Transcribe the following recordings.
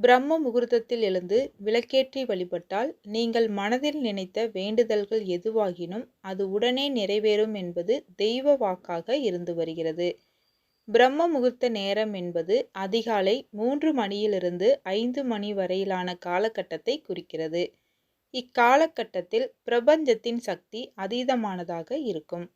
பிரம்ம முகூர்த்தத்தில் எழுந்து விளக்கேற்றி வழிபட்டால் நீங்கள் மனதில் நினைத்த வேண்டுதல்கள் எதுவாகினும் அது உடனே நிறைவேறும் என்பது தெய்வ வாக்காக இருந்து வருகிறது. பிரம்ம முகூர்த்த நேரம் என்பது அதிகாலை 3 மணியிலிருந்து 5 மணி வரையிலான காலகட்டத்தை குறிக்கிறது. இக்காலகட்டத்தில் பிரபஞ்சத்தின் சக்தி அதீதமானதாக இருக்கும்.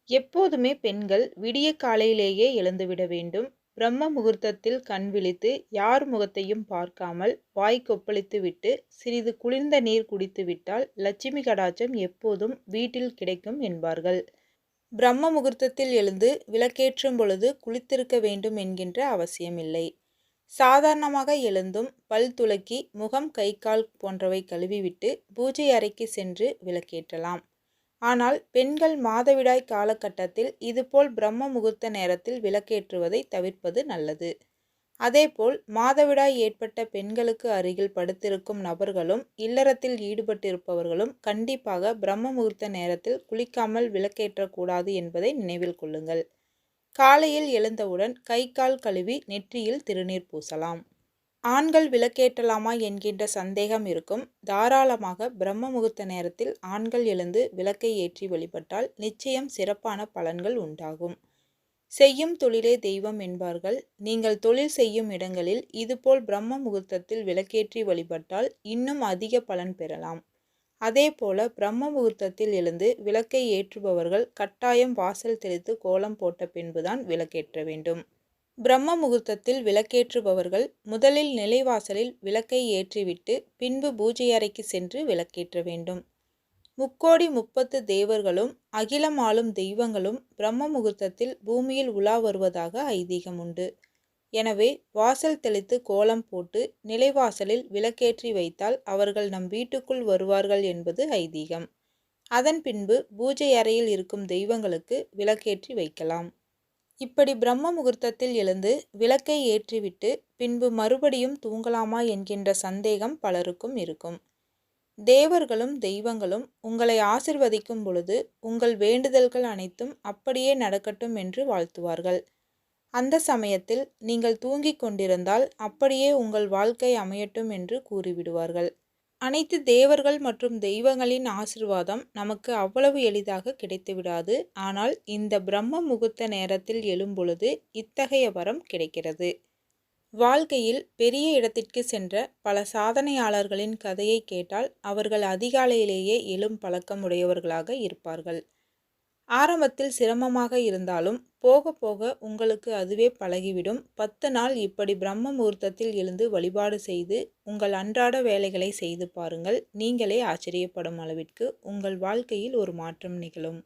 எப்போதுமே பெண்கள் விடிய காலையிலேயே எழுந்துவிட வேண்டும். பிரம்ம முகூர்த்தத்தில் கண் விழித்து யார் முகத்தையும் பார்க்காமல் வாய் கொப்பளித்து விட்டு சிறிது குளிர்ந்த நீர் குடித்து விட்டால் லட்சுமி கடாட்சம் எப்போதும் வீட்டில் கிடைக்கும் என்பார்கள். பிரம்ம முகூர்த்தத்தில் எழுந்து விளக்கேற்றும் பொழுது குளித்திருக்க வேண்டும் என்கின்ற அவசியமில்லை. சாதாரணமாக எழுந்தும் பல் துலக்கி முகம் கை கால் போன்றவை கழுவிவிட்டு பூஜை அறைக்கு சென்று விளக்கேற்றலாம். ஆனால் பெண்கள் மாதவிடாய் காலகட்டத்தில் இதுபோல் பிரம்ம முகூர்த்த நேரத்தில் விளக்கேற்றுவதை தவிர்ப்பது நல்லது. அதேபோல் மாதவிடாய் ஏற்பட்ட பெண்களுக்கு அருகில் படுத்திருக்கும் நபர்களும் இல்லறத்தில் ஈடுபட்டிருப்பவர்களும் கண்டிப்பாக பிரம்ம முகூர்த்த நேரத்தில் குளிக்காமல் விளக்கேற்றக்கூடாது என்பதை நினைவில் கொள்ளுங்கள். காலையில் எழுந்தவுடன் கை கால் கழுவி நெற்றியில் திருநீர் பூசலாம். ஆண்கள் விளக்கேற்றலாமா என்கின்ற சந்தேகம் இருக்கும். தாராளமாக பிரம்ம முகூர்த்த நேரத்தில் ஆண்கள் எழுந்து விளக்கை ஏற்றி வழிபட்டால் நிச்சயம் சிறப்பான பலன்கள் உண்டாகும். செய்யும் தொழிலே தெய்வம் என்பார்கள். நீங்கள் தொழில் செய்யும் இடங்களில் இதுபோல் பிரம்ம முகூர்த்தத்தில் விளக்கேற்றி வழிபட்டால் இன்னும் அதிக பலன் பெறலாம். அதேபோல பிரம்ம முகூர்த்தத்தில் எழுந்து விளக்கை ஏற்றுபவர்கள் கட்டாயம் வாசல் தெளித்து கோலம் போட்ட பின்புதான் விளக்கேற்ற வேண்டும். பிரம்ம முகூர்த்தத்தில் விளக்கேற்றுபவர்கள் முதலில் நிலைவாசலில் விளக்கை ஏற்றிவிட்டு பின்பு பூஜை அறைக்கு சென்று விளக்கேற்ற வேண்டும். 30 தேவர்களும் அகிலம் ஆளும் தெய்வங்களும் பிரம்ம முகூர்த்தத்தில் பூமியில் உலா வருவதாக ஐதீகம் உண்டு. எனவே வாசல் தெளித்து கோலம் போட்டு நிலைவாசலில் விளக்கேற்றி வைத்தால் அவர்கள் நம் வீட்டுக்குள் வருவார்கள் என்பது ஐதீகம். அதன் பின்பு பூஜை அறையில் இருக்கும் தெய்வங்களுக்கு விளக்கேற்றி வைக்கலாம். இப்படி பிரம்ம முகூர்த்தத்தில் எழுந்து விளக்கை ஏற்றிவிட்டு பின்பு மறுபடியும் தூங்கலாமா என்கின்ற சந்தேகம் பலருக்கும் இருக்கும். தேவர்களும் தெய்வங்களும் உங்களை ஆசிர்வதிக்கும் பொழுது உங்கள் வேண்டுதல்கள் அனைத்தும் அப்படியே நடக்கட்டும் என்று வாழ்த்துவார்கள். அந்த சமயத்தில் நீங்கள் தூங்கிக் கொண்டிருந்தால் அப்படியே உங்கள் வாழ்க்கை அமையட்டும் என்று கூறிவிடுவார்கள். அனைத்து தேவர்கள் மற்றும் தெய்வங்களின் ஆசிர்வாதம் நமக்கு அவ்வளவு எளிதாக கிடைத்துவிடாது. ஆனால் இந்த பிரம்ம முகூர்த்த நேரத்தில் எழும்பொழுது இத்தகைய வரம் கிடைக்கிறது. வாழ்க்கையில் பெரிய இடத்திற்கு சென்ற பல சாதனையாளர்களின் கதையை கேட்டால் அவர்கள் அதிகாலையிலேயே எழும் பழக்கம் உடையவர்களாக இருப்பார்கள். ஆரம்பத்தில் சிரமமாக இருந்தாலும் போக போக உங்களுக்கு அதுவே பழகிவிடும். 10 நாள் இப்படி பிரம்ம முகூர்த்தத்தில் எழுந்து வழிபாடு செய்து உங்கள் அன்றாட வேலைகளை செய்து பாருங்கள். நீங்களே ஆச்சரியப்படும் அளவிற்கு உங்கள் வாழ்க்கையில் ஒரு மாற்றம் நிகழும்.